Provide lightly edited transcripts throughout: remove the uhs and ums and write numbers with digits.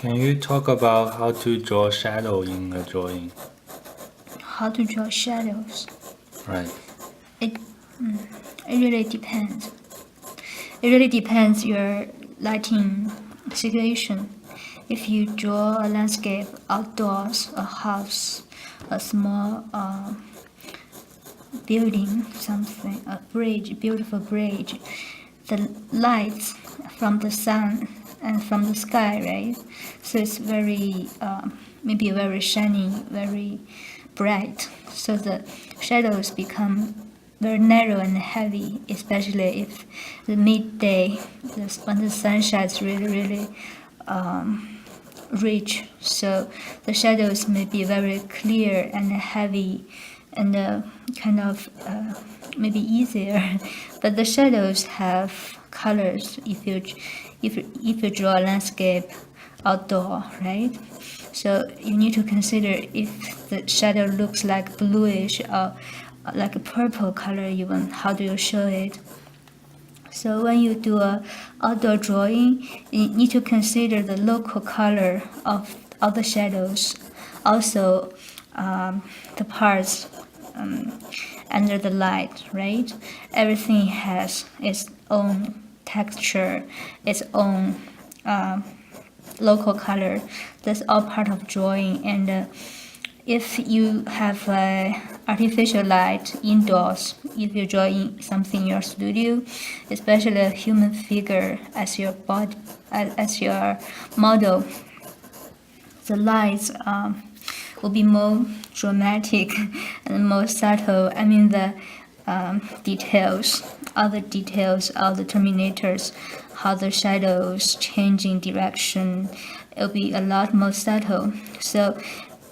Can you talk about how to draw shadow in a drawing? How to draw shadows? Right. It it really depends. It really depends your lighting situation. If you draw a landscape outdoors, a house, a small building, something, a bridge, beautiful bridge, the lights from the sun and from the sky, right? So it's very, maybe very shiny, very bright. So the shadows become very narrow and heavy, especially if the midday, when the sun shines really rich. So the shadows may be very clear and heavy and kind of maybe easier. But the shadows have colors if you draw a landscape outdoor, right? So you need to consider if the shadow looks like bluish or like a purple color even, how do you show it? So when you do a outdoor drawing, you need to consider the local color of the shadows, also the parts under the light, right? Everything has its own texture, its own local color. That's all part of drawing. And if you have artificial light indoors, if you're drawing something in your studio, especially a human figure as your body, as your model, the lights will be more dramatic and more subtle. I mean the details, all the terminators, how the shadows changing direction, it'll be a lot more subtle. So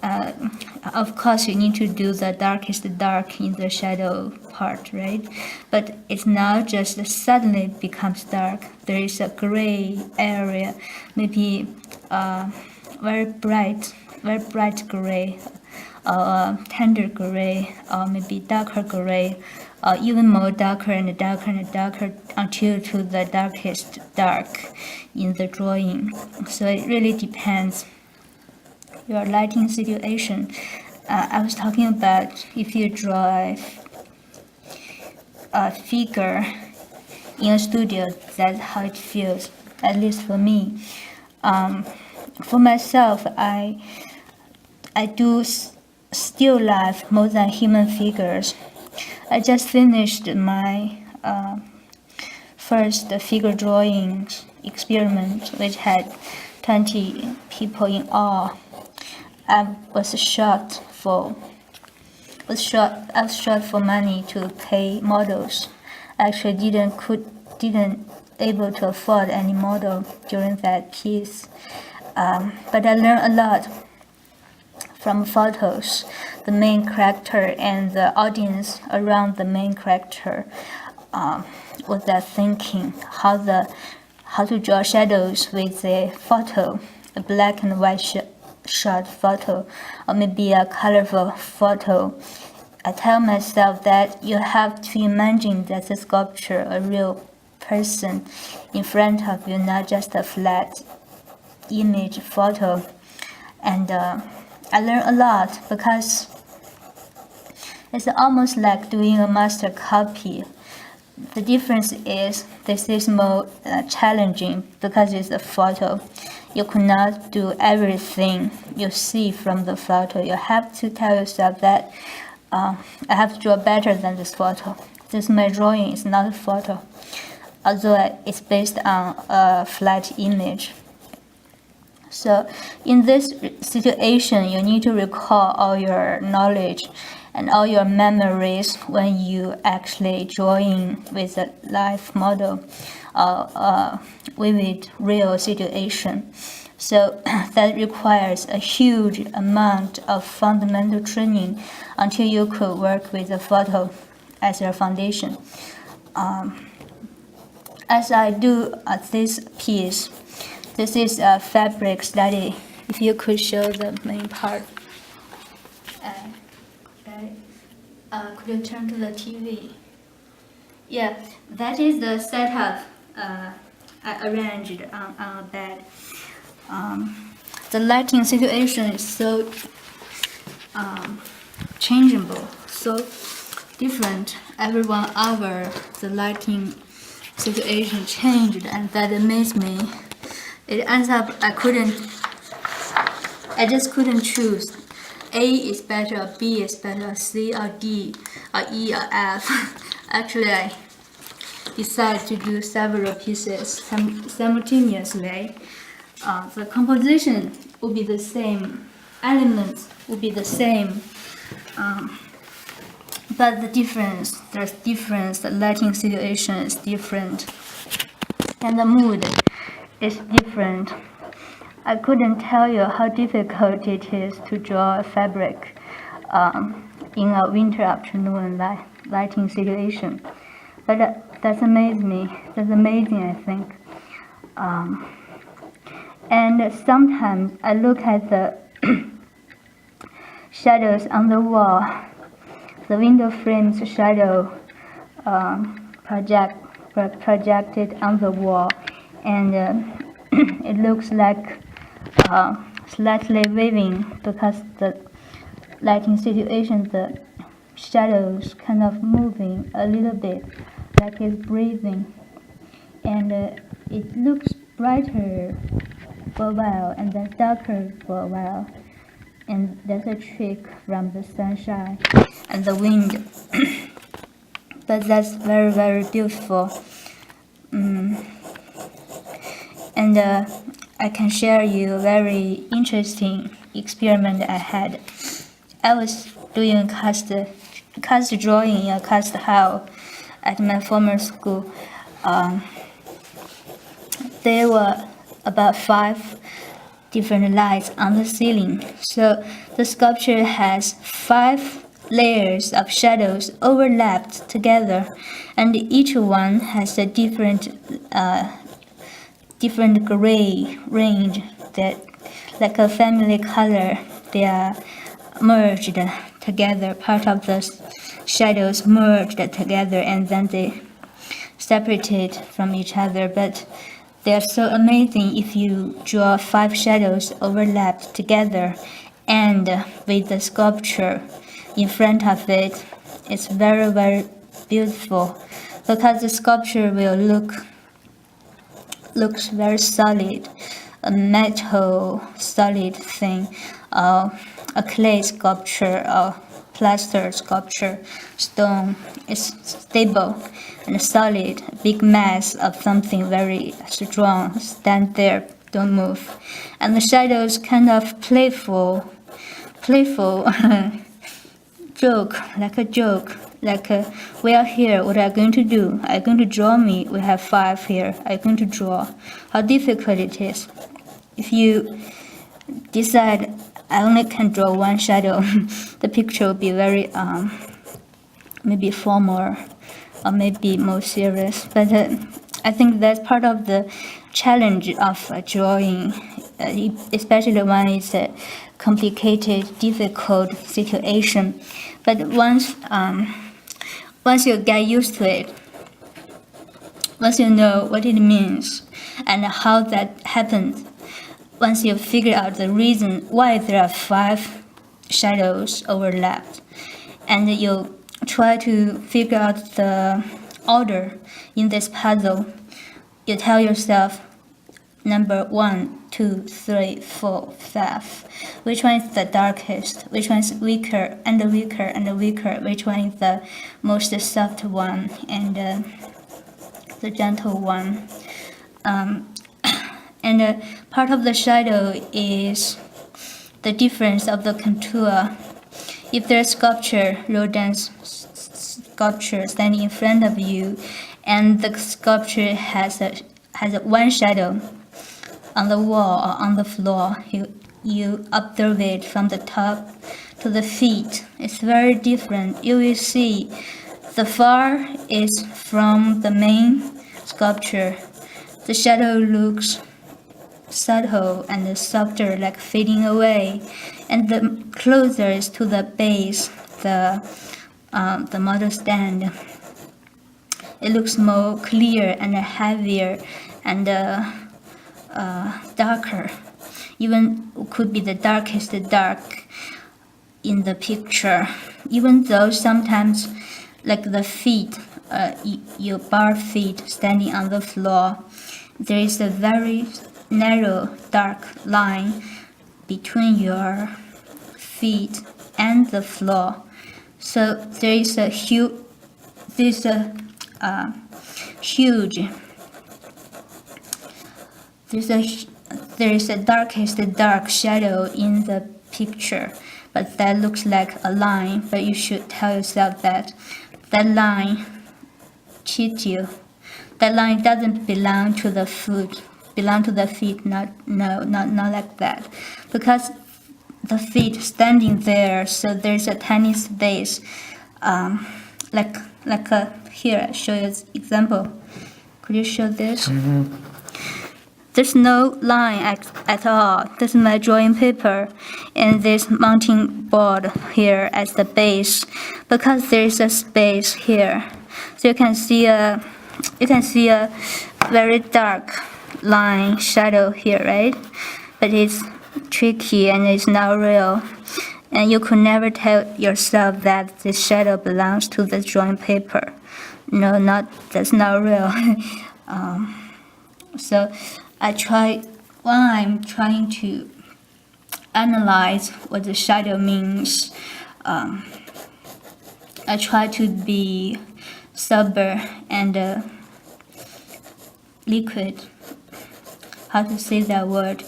of course you need to do the darkest dark in the shadow part, right? But it's not just suddenly becomes dark. There is a gray area, maybe very bright gray, tender gray, or maybe darker gray, or even more darker and darker and darker until to the darkest dark in the drawing. So it really depends your lighting situation. I was talking about if you draw a figure in a studio, that's how it feels, at least for me. For myself, I do still life more than human figures. I just finished my first figure drawing experiment, which had 20 people in all. I was shot for money to pay models. Actually, didn't able to afford any model during that piece. But I learned a lot from photos, the main character and the audience around the main character. What they're thinking, how to draw shadows with a photo, a black and white shot photo, or maybe a colorful photo. I tell myself that you have to imagine that's a sculpture, a real person in front of you, not just a flat image photo. And I learned a lot because it's almost like doing a master copy. The difference is this is more challenging because it's a photo. You could not do everything you see from the photo. You have to tell yourself that I have to draw better than this photo. This my drawing is not a photo, although it's based on a flat image. So in this situation, you need to recall all your knowledge and all your memories when you actually drawing with a live model, vivid real situation. So that requires a huge amount of fundamental training until you could work with a photo as your foundation. As I do this piece, this is a fabric study. If you could show the main part. Could you turn to the TV? Yeah, that is the setup I arranged on a bed. the lighting situation is so changeable, so different. Every 1 hour, the lighting situation changed, and that amazed me. It ends up I just couldn't choose. A is better, B is better, C or D or E or F. Actually, I decided to do several pieces simultaneously. The composition will be the same, elements will be the same, but there's difference, the lighting situation is different, and the mood is different. I couldn't tell you how difficult it is to draw a fabric in a winter afternoon lighting situation, but that's amazing, I think. And sometimes I look at the shadows on the wall, the window frame's shadow projected on the wall, and it looks like slightly waving because the lighting situation, the shadows kind of moving a little bit, like it's breathing, and it looks brighter for a while and then darker for a while, and that's a trick from the sunshine and the wind. But that's very, very beautiful. And I can share you a very interesting experiment I had. I was doing a cast drawing in a cast house at my former school. There were about 5 different lights on the ceiling. So the sculpture has 5 layers of shadows overlapped together, and each one has a different gray range, that like a family color. They are merged together, part of the shadows merged together, and then they separated from each other. But they are so amazing if you draw 5 shadows overlapped together, and with the sculpture in front of it, it's very, very beautiful, because the sculpture will looks very solid, a metal solid thing, a clay sculpture, a plaster sculpture, stone is stable and solid, big mass of something very strong, stand there, don't move. And the shadows kind of playful joke, like we are here, what are you going to do? Are you going to draw me? We have 5 here, are you going to draw? How difficult it is. If you decide I only can draw 1 shadow, the picture will be very maybe formal or maybe more serious. But I think that's part of the challenge of drawing, especially when it's a complicated, difficult situation. But once you get used to it, once you know what it means and how that happens, once you figure out the reason why there are 5 shadows overlapped, and you try to figure out the order in this puzzle, you tell yourself, number 1, 2, 3, 4, 5. Which one is the darkest? Which one is weaker and weaker and weaker? Which one is the most soft one and the gentle one? And part of the shadow is the difference of the contour. If there's sculpture, Rodin's sculpture standing in front of you, and the sculpture has one shadow on the wall or on the floor, you observe it from the top to the feet. It's very different. You will see the far is from the main sculpture. The shadow looks subtle and softer, like fading away, and the closer is to the base, the model stand, it looks more clear and heavier and darker. even could be the darkest dark in the picture. Even though sometimes, like the feet, your bare feet standing on the floor, there is a very narrow dark line between your feet and the floor. So there is a huge there is a darkest dark shadow in the picture, but that looks like a line. But you should tell yourself that that line cheats you. That line doesn't belong to the foot, belong to the feet. Not like that, because the feet standing there, so there's a tiny space, like here. I show you an example. Could you show this? There's no line at all. This is my drawing paper, and this mounting board here as the base, because there's a space here, so you can see a very dark line shadow here, right? But it's tricky and it's not real, and you could never tell yourself that this shadow belongs to the drawing paper. No, that's not real. So when I'm trying to analyze what the shadow means, I try to be sober and liquid. How to say that word?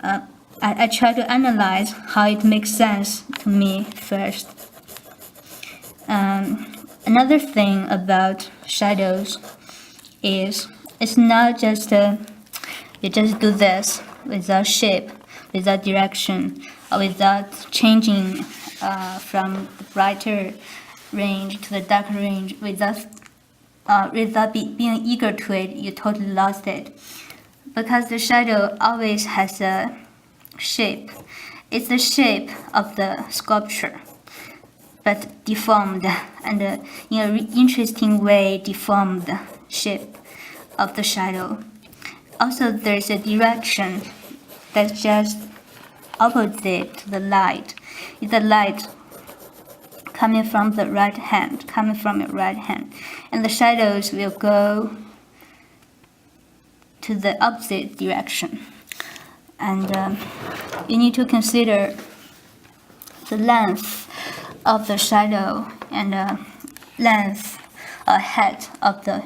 I try to analyze how it makes sense to me first. Another thing about shadows is it's not just you just do this without shape, without direction, or without changing from the brighter range to the darker range, without being eager to it. You totally lost it, because the shadow always has a shape. It's the shape of the sculpture, but deformed, and in an interesting way deformed shape of the shadow. Also, there's a direction that's just opposite to the light. It's the light coming from your right hand, and the shadows will go to the opposite direction. And you need to consider the length of the shadow and the length ahead of the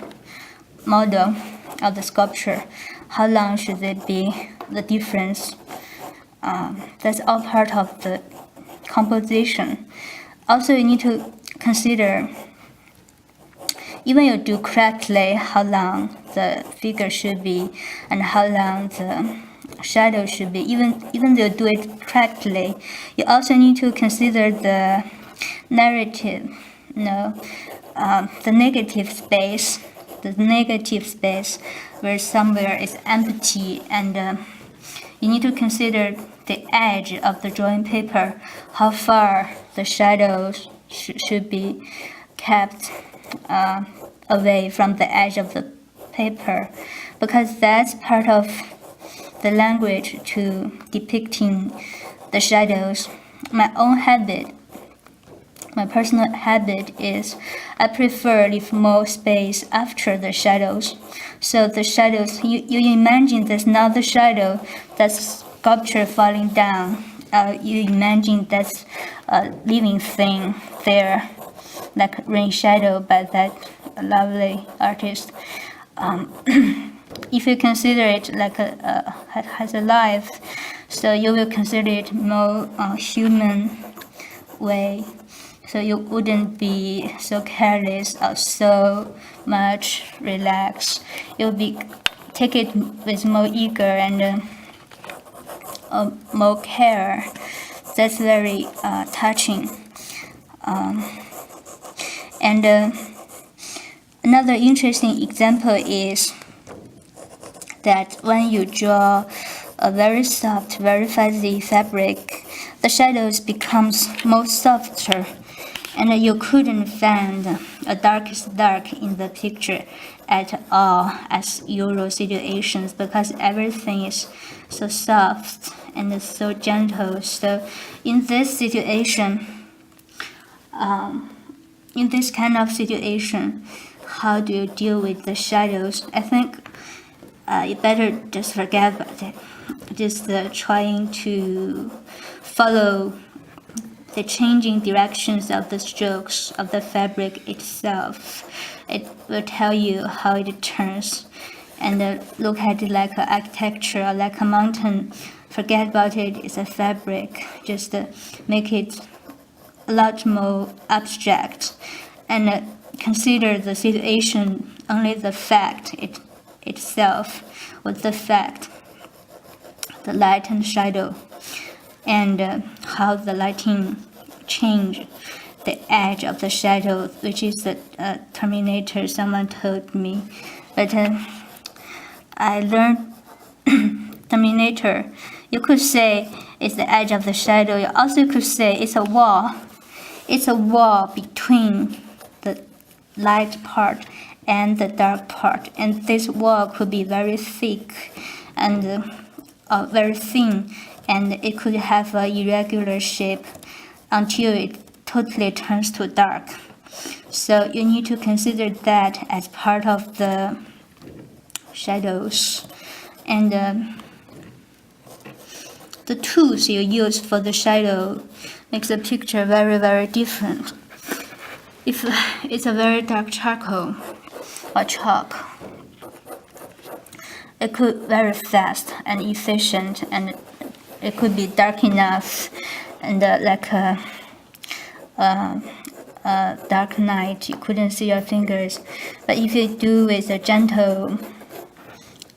model of the sculpture. How long should it be? The difference. That's all part of the composition. Also, you need to consider, even you do correctly, how long the figure should be and how long the shadow should be. Even though you do it correctly, you also need to consider the narrative, the negative space. The negative space where somewhere is empty, and you need to consider the edge of the drawing paper, how far the shadows should be kept away from the edge of the paper, because that's part of the language to depicting the shadows. My personal habit is I prefer leave more space after the shadows. So the shadows, you imagine there's not the shadow, that's sculpture falling down. You imagine that's a living thing there, like rain shadow by that lovely artist. If you consider it like has a life, so you will consider it more human way. So you wouldn't be so careless or so much relaxed. You'll take it with more eager and more care. That's very touching. And another interesting example is that when you draw a very soft, very fuzzy fabric, the shadows becomes more softer, and you couldn't find a darkest dark in the picture at all as usual situations, because everything is so soft and so gentle. So in this situation, in this kind of situation, how do you deal with the shadows? I think you better just forget about it. Just trying to follow the changing directions of the strokes of the fabric itself. It will tell you how it turns. And look at it like an architecture, like a mountain. Forget about it, it's a fabric. Just make it a lot more abstract. And consider the situation, only the fact itself. What's the fact? The light and shadow, and how the lighting change the edge of the shadow, which is the Terminator, someone told me. But I learned Terminator, you could say it's the edge of the shadow. You also could say it's a wall. It's a wall between the light part and the dark part. And this wall could be very thick and very thin, and it could have an irregular shape until it totally turns to dark. So you need to consider that as part of the shadows. And the tools you use for the shadow makes the picture very, very different. If it's a very dark charcoal or chalk, it could very fast and efficient, and it could be dark enough and like a dark night, you couldn't see your fingers. But if you do with a gentle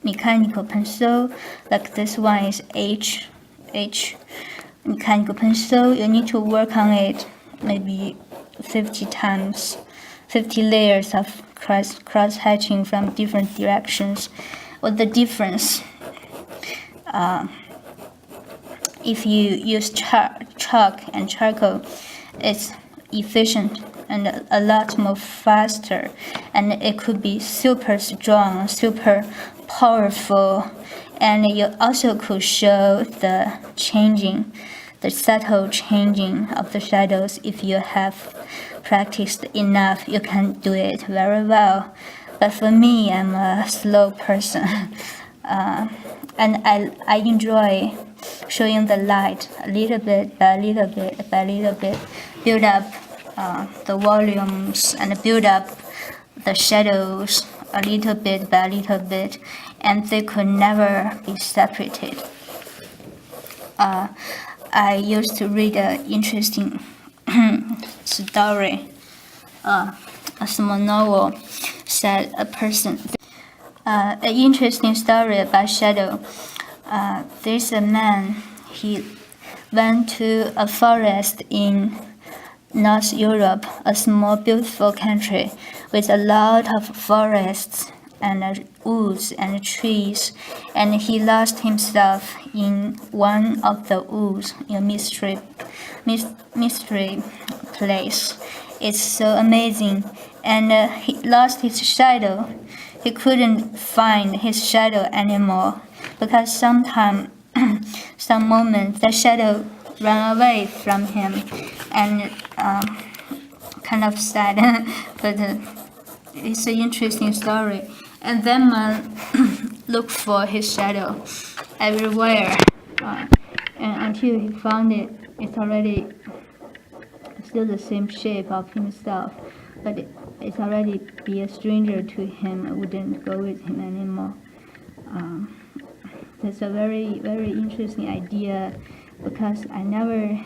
mechanical pencil, like this one is H mechanical pencil, you need to work on it maybe 50 times, 50 layers of cross-hatching from different directions. What's the difference? If you use chalk and charcoal, it's efficient and a lot more faster, and it could be super strong, super powerful, and you also could show the subtle changing of the shadows. If you have practiced enough, you can do it very well. But for me, I'm a slow person, and I enjoy showing the light a little bit by little bit by little bit, build up the volumes and build up the shadows a little bit by little bit, and they could never be separated. I used to read an interesting story, a small novel, said a person. An interesting story about shadow. There's a man, he went to a forest in North Europe, a small beautiful country with a lot of forests and woods and trees, and he lost himself in one of the woods in a mystery place. It's so amazing, and he lost his shadow. He couldn't find his shadow anymore because some moment the shadow ran away from him, and kind of sad, but it's an interesting story. And then man looked for his shadow everywhere, and until he found it. It's already still the same shape of himself, but it's already be a stranger to him. I wouldn't go with him anymore. That's a very, very interesting idea, because I never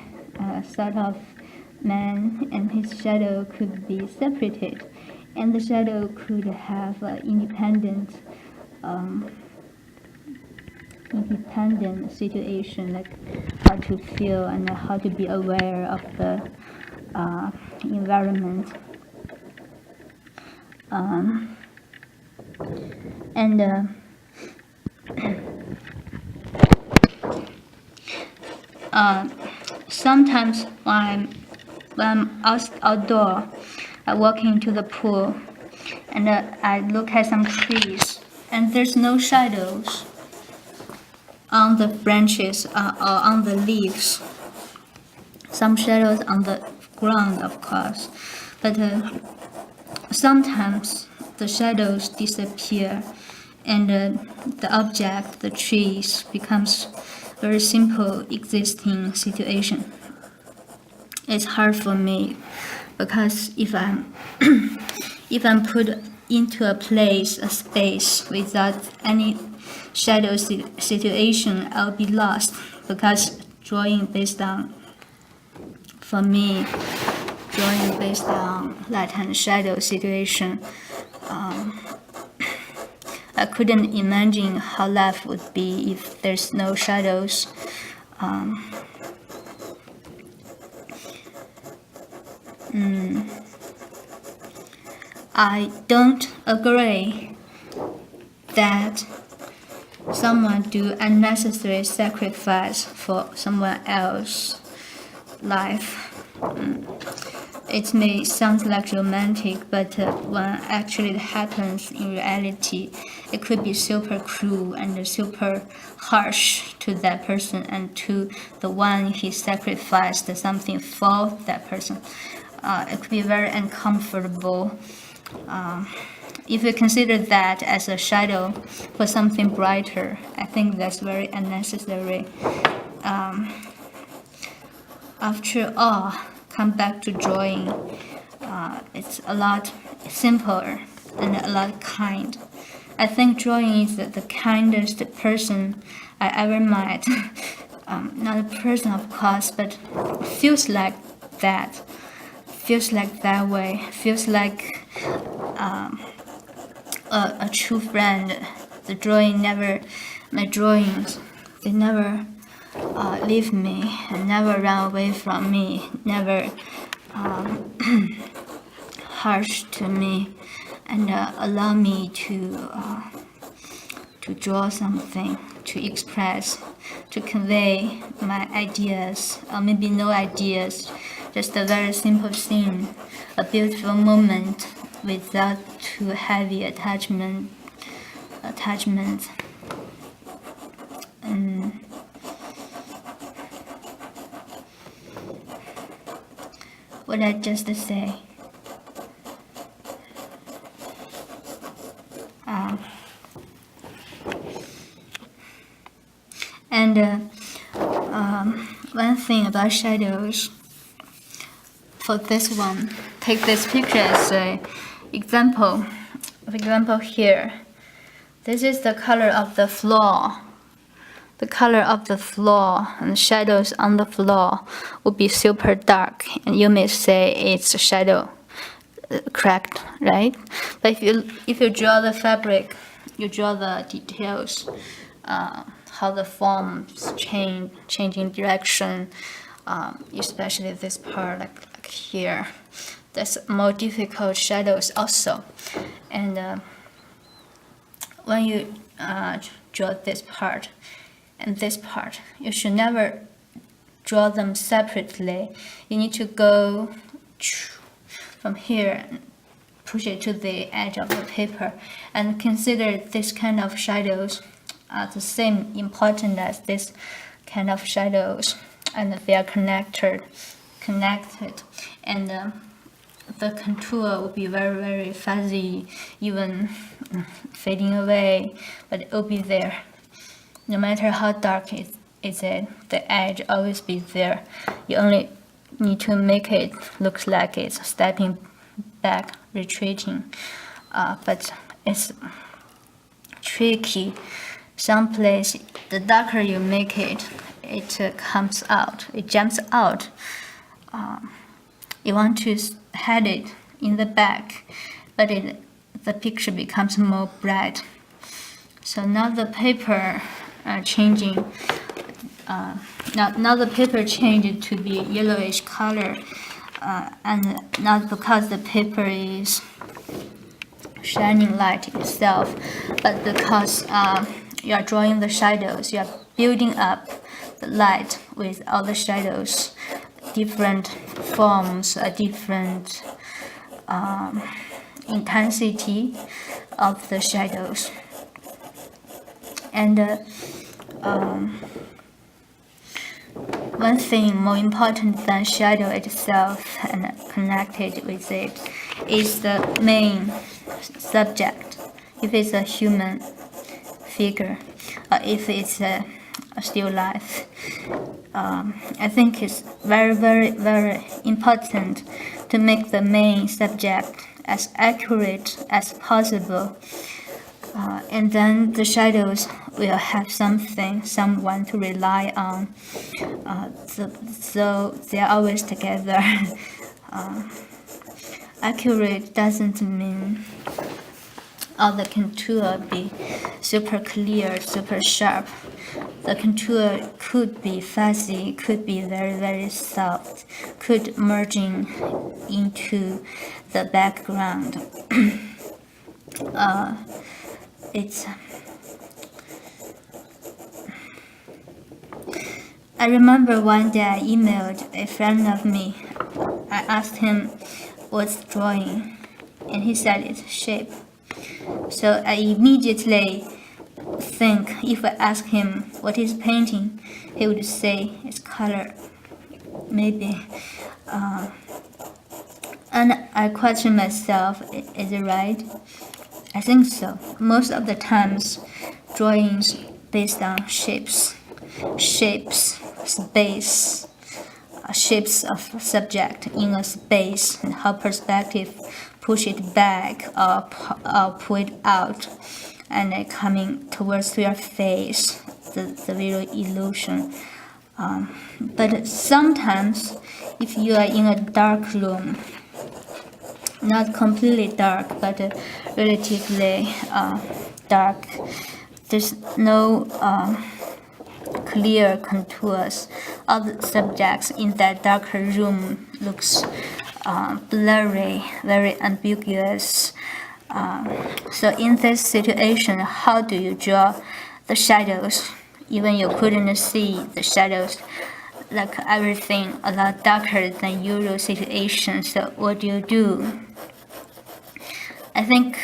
thought of man and his shadow could be separated, and the shadow could have independent situation, like how to feel and how to be aware of the environment. Sometimes when I'm outdoor, I walk into the pool and I look at some trees and there's no shadows. on the branches or on the leaves, some shadows on the ground, of course, but sometimes the shadows disappear and the object, the trees, becomes very simple existing situation. It's hard for me because if I'm if I'm put into a place, a space without any shadow situation, I'll be lost because drawing based on, for me, drawing based on light and shadow situation, I couldn't imagine how life would be if there's no shadows. I don't agree that someone do unnecessary sacrifice for someone else's life. It may sound like romantic, but when actually it happens in reality, it could be super cruel and super harsh to that person and to the one he sacrificed something for that person. It could be very uncomfortable. If you consider that as a shadow for something brighter, I think that's very unnecessary. After all, come back to drawing. It's a lot simpler and a lot kind. I think drawing is the kindest person I ever met. Not a person, of course, but feels like that. Feels like that way. Feels like a true friend. My drawings, they never leave me and never run away from me, never harsh to me, and allow me to draw something, to express, to convey my ideas, or maybe no ideas, just a very simple scene, a beautiful moment without too heavy attachment. What I just say. One thing about shadows, for this one, take this picture as an example. For example, here, this is the color of the floor. The color of the floor and shadows on the floor would be super dark, and you may say it's a shadow, correct, right? But if you draw the fabric, you draw the details, how the forms changing direction, especially this part, like here. That's more difficult shadows also. And when you draw this part and this part, you should never draw them separately. You need to go from here and push it to the edge of the paper, and consider this kind of shadows are the same important as this kind of shadows, and they are connected, and the contour will be very, very fuzzy, even fading away, but it will be there. No matter how dark is it, the edge always be there. You only need to make it look like it's stepping back, retreating, but it's tricky. Some place, the darker you make it, it comes out, it jumps out. You want to hide it in the back, but the picture becomes more bright. So now the paper changing. Now the paper changed to be yellowish color, and not because the paper is shining light itself, but because you are drawing the shadows. You are building up the light with all the shadows, different forms, a different intensity of the shadows. And one thing more important than shadow itself and connected with it is the main subject. If it's a human figure, or if it's a still life, I think it's very, very, very important to make the main subject as accurate as possible. And then the shadows will have someone to rely on. So they're always together. Accurate doesn't mean all the contour be super clear, super sharp. The contour could be fuzzy, could be very, very soft, could merging into the background. I remember one day I emailed a friend of me. I asked him what's drawing, and he said it's shape. So I immediately think if I ask him what is painting, he would say it's color, maybe. And I question myself, is it right? I think so. Most of the times, drawings based on shapes, space, shapes of subject in a space, and how perspective push it back or pull it out, and coming towards your face, the visual illusion. But sometimes, if you are in a dark room, not completely dark, but relatively dark, there's no clear contours. All the subjects in that darker room looks blurry, very ambiguous. So in this situation, how do you draw the shadows? Even you couldn't see the shadows, like everything a lot darker than usual situation. So what do you do? I think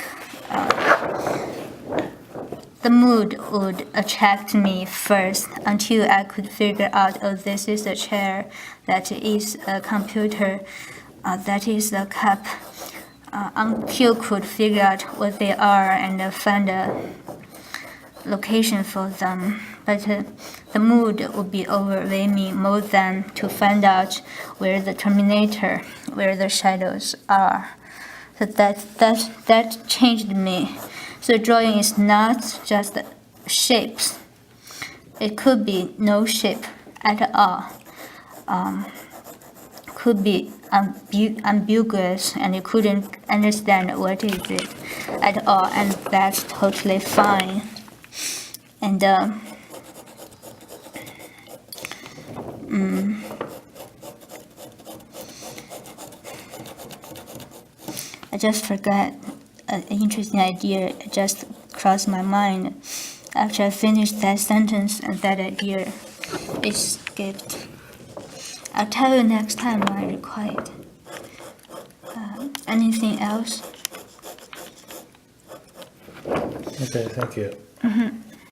the mood would attract me first until I could figure out, oh, this is a chair, that is a computer, that is a cup, until could figure out what they are and find a location for them. But the mood would be overwhelming more than to find out where the terminator, where the shadows are. So that changed me. So drawing is not just shapes. It could be no shape at all. Could be ambiguous, and you couldn't understand what is it at all, and that's totally fine. And I just forgot an interesting idea just crossed my mind after I finished that sentence, and that idea escaped. I'll tell you next time when I record. Anything else? Okay, thank you. Mm-hmm.